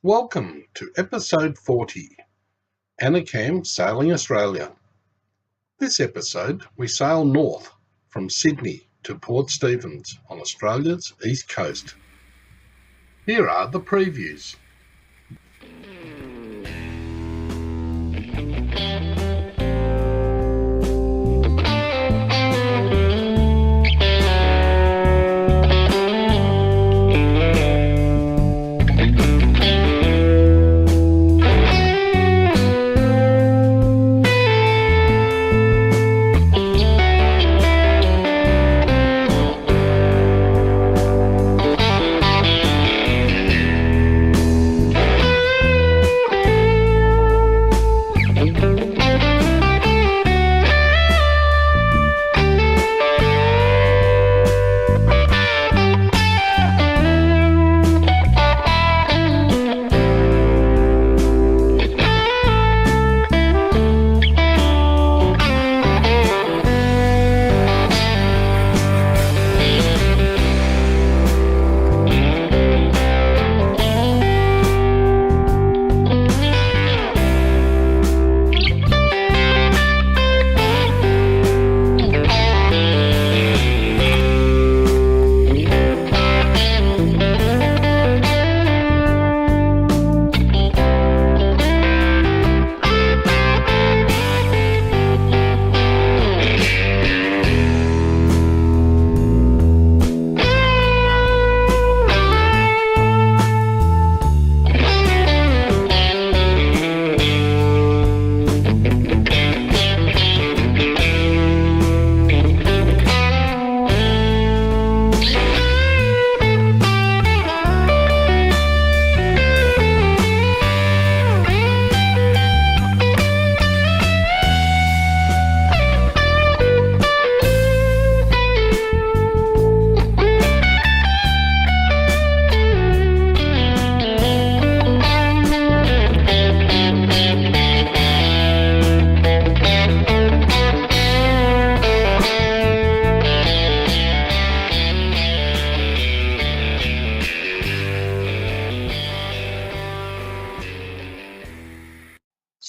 Welcome to episode 40, Annecam Sailing Australia. This episode we sail north from Sydney to Port Stephens on Australia's east coast. Here are the previews.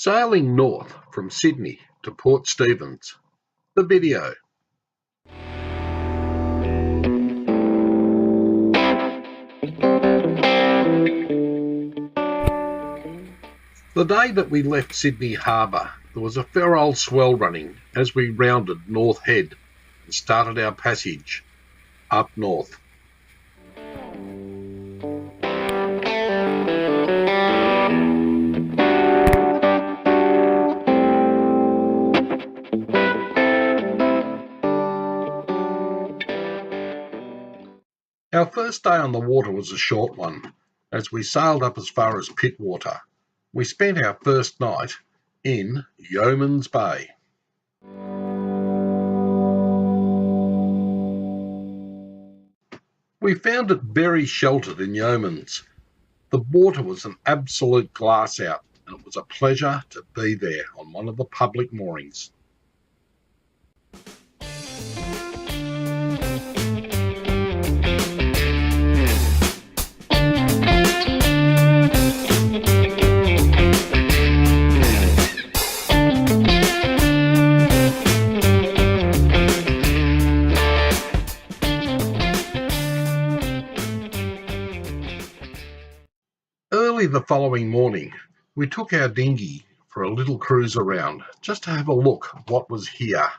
Sailing north from Sydney to Port Stephens. The video. The day that we left Sydney Harbour, there was a fair old swell running as we rounded North Head and started our passage up north. Our first day on the water was a short one, as we sailed up as far as Pittwater. We spent our first night in Yeoman's Bay. We found it very sheltered in Yeoman's. The water was an absolute glass out, and it was a pleasure to be there on one of the public moorings. Early the following morning, we took our dinghy for a little cruise around, just to have a look at what was here.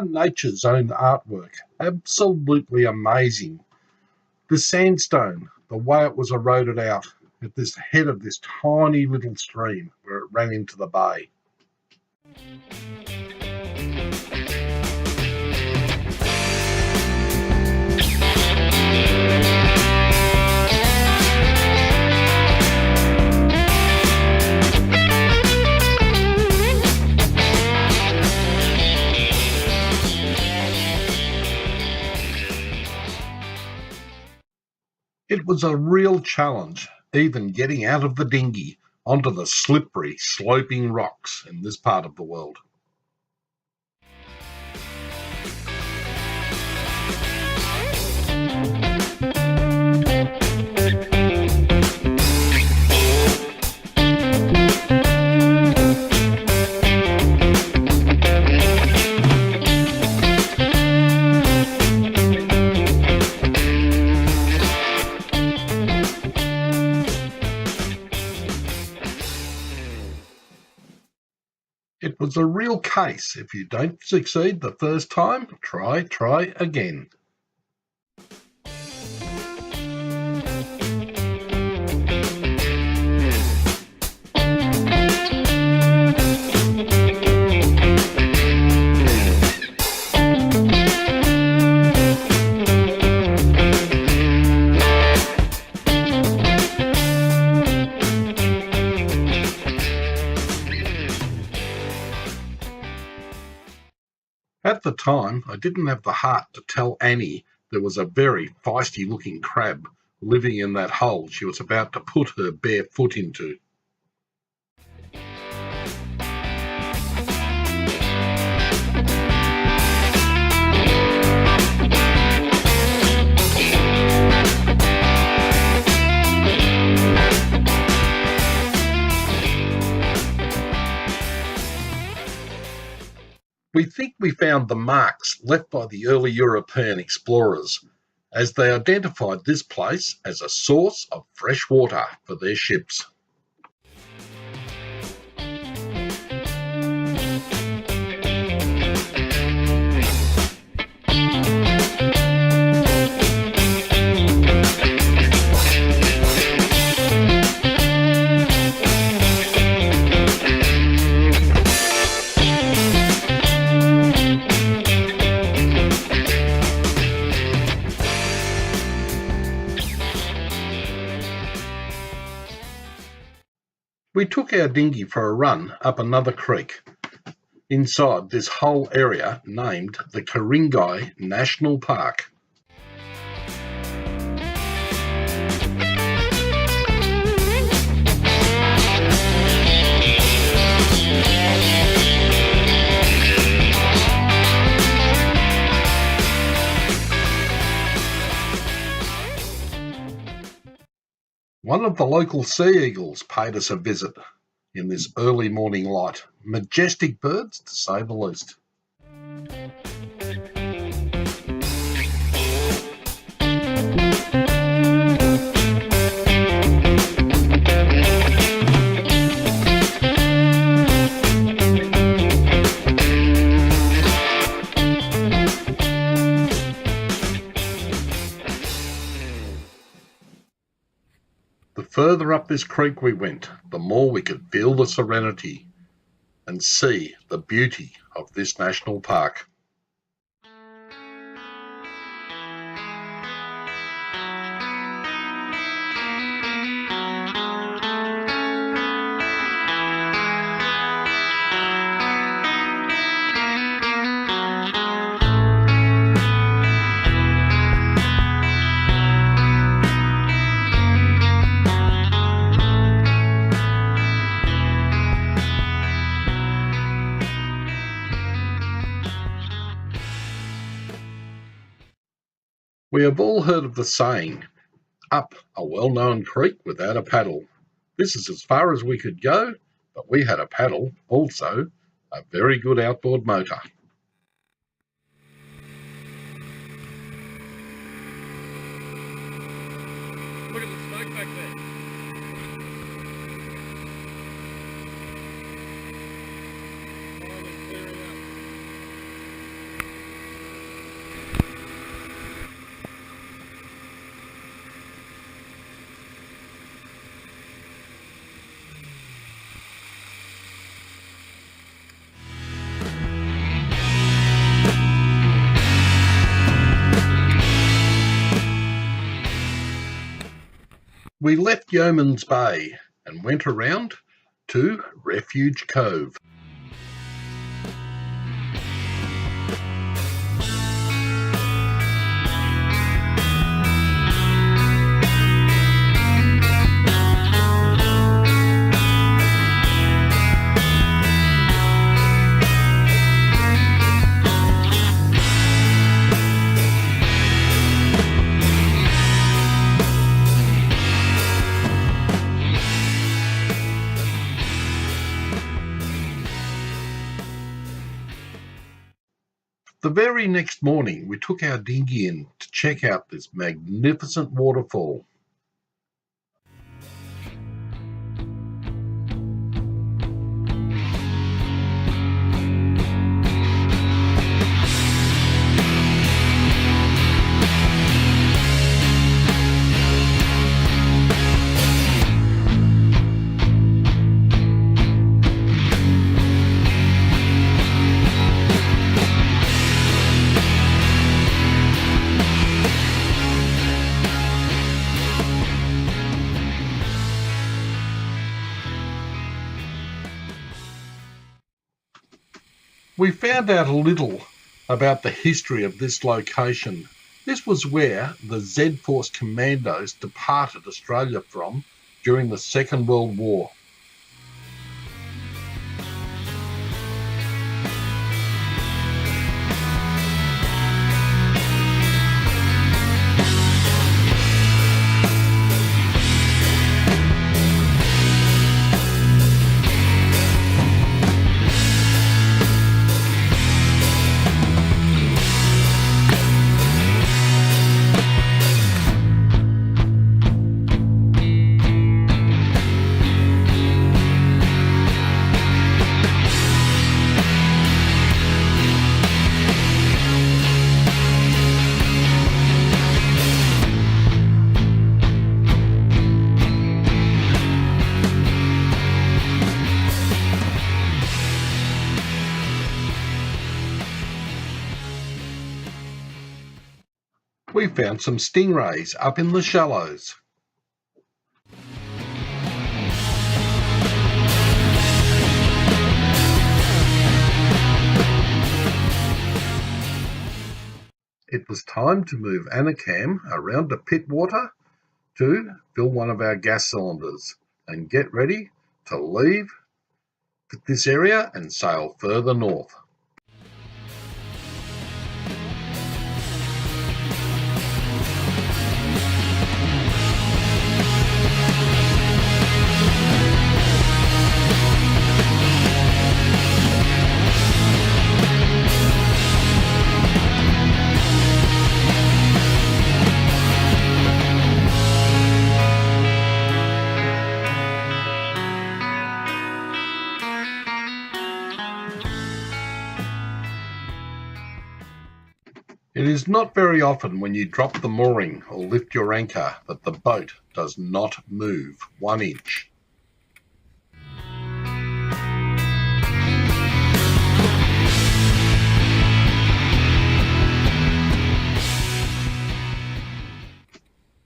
found nature's own artwork absolutely amazing. The sandstone, the way it was eroded out, at this head of this tiny little stream where it ran into the bay. It was a real challenge, even getting out of the dinghy onto the slippery, sloping rocks in this part of the world. It was a real case. If you don't succeed the first time, try again. At the time, I didn't have the heart to tell Annie there was a very feisty-looking crab living in that hole she was about to put her bare foot into. We think we found the marks left by the early European explorers, as they identified this place as a source of fresh water for their ships. We took our dinghy for a run up another creek inside this whole area named the Ku-Ring-Gai National Park. One of the local sea eagles paid us a visit in this early morning light. Majestic birds, to say the least. The further up this creek we went, the more we could feel the serenity and see the beauty of this national park. We have all heard of the saying, up a well-known creek without a paddle. This is as far as we could go, but we had a paddle, also a very good outboard motor. Look at the smoke back there. Finally clearing up. We left Yeoman's Bay and went around to Refuge Cove. The very next morning, we took our dinghy in to check out this magnificent waterfall. We found out a little about the history of this location. This was where the Z-Force Commandos departed Australia from during the Second World War. We found some stingrays up in the shallows. It was time to move Annecam around to Pittwater to fill one of our gas cylinders and get ready to leave this area and sail further north. It is not very often when you drop the mooring or lift your anchor that the boat does not move 1 inch.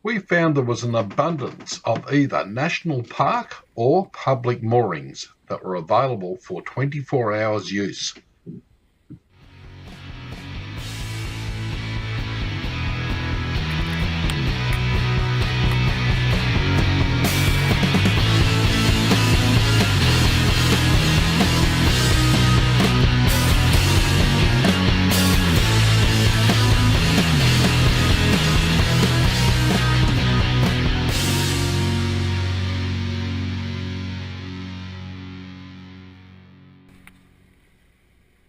We found there was an abundance of either national park or public moorings that were available for 24 hours use.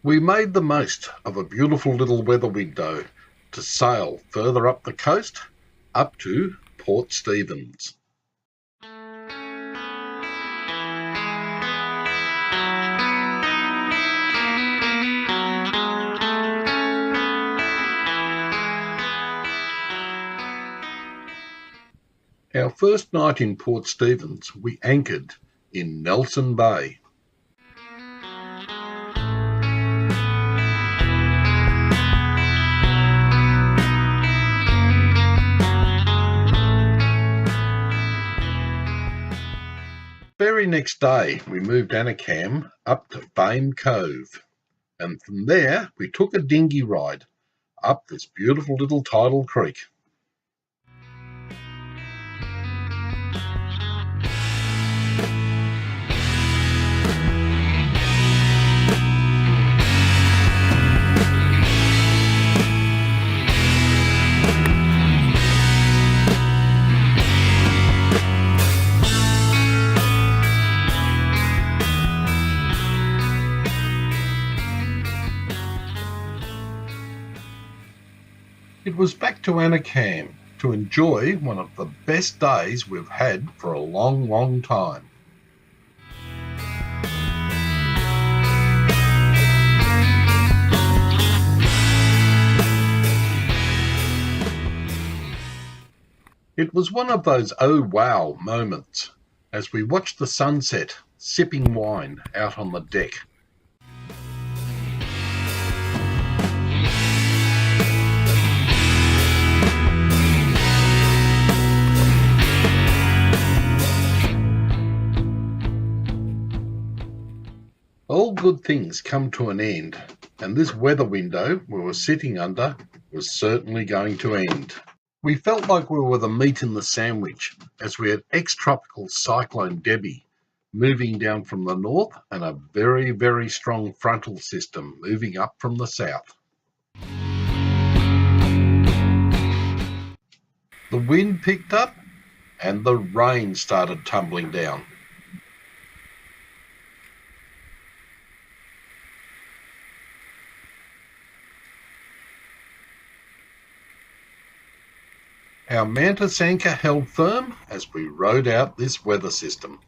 We made the most of a beautiful little weather window to sail further up the coast, up to Port Stephens. Our first night in Port Stephens, we anchored in Nelson Bay. Very next day, we moved Annecam up to Fame Cove, and from there we took a dinghy ride up this beautiful little tidal creek. It was back to Annecam to enjoy one of the best days we've had for a long, long time. It was one of those oh wow moments as we watched the sunset, sipping wine out on the deck. All good things come to an end, and this weather window we were sitting under was certainly going to end. We felt like we were the meat in the sandwich as we had Ex Tropical Cyclone Debbie moving down from the north and a very, very strong frontal system moving up from the south. The wind picked up and the rain started tumbling down. Our mantis anchor held firm as we rode out this weather system.